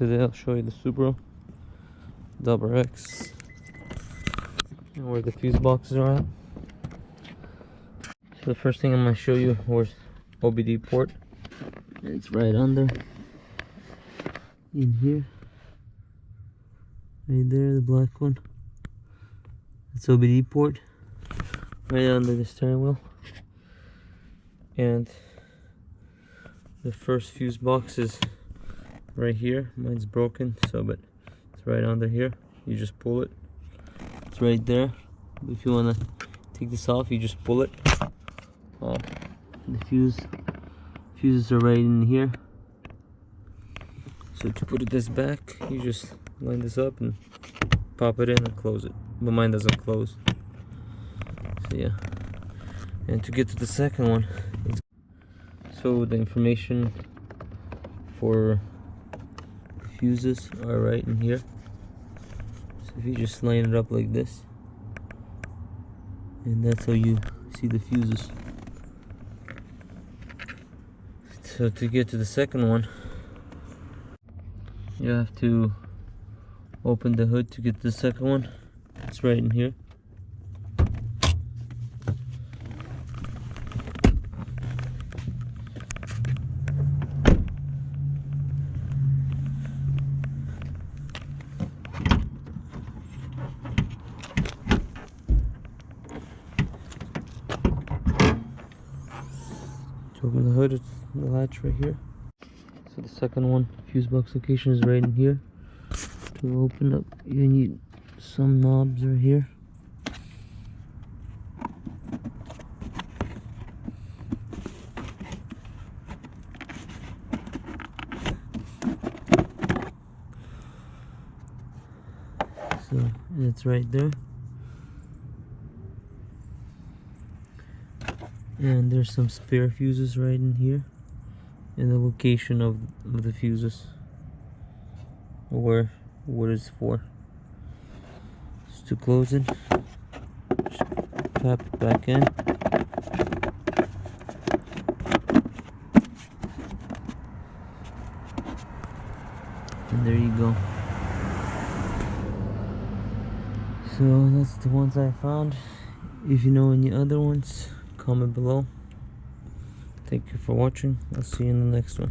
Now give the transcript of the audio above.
Today I'll show you the Subaru Wrx and where the fuse boxes are at. So the first thing I'm going to show you where's OBD port. It's right under in here, right there, the black one. It's OBD port right under the steering wheel. And the first fuse box is right here. Mine's broken, but it's right under here. You just pull it. It's right there. If you want to take this off, you just pull it. The fuses are right in here. So to put this back, you just line this up and pop it in and close it. But mine doesn't close. So yeah. And to get to the second one, so the information for the fuses are right in here. So if you just line it up like this, and that's how you see the fuses. So to get to the second one, you have to open the hood to get to the second one. It's right in here. To open the hood, it's the latch right here. So the second one, fuse box location, is right in here. To open up, you need some knobs right here. So it's right there. And there's some spare fuses right in here, and the location of the fuses, where what it's for. Just to close it, just tap it back in. And there you go. So that's the ones I found. If you know any other ones, comment below. Thank you for watching. I'll see you in the next one.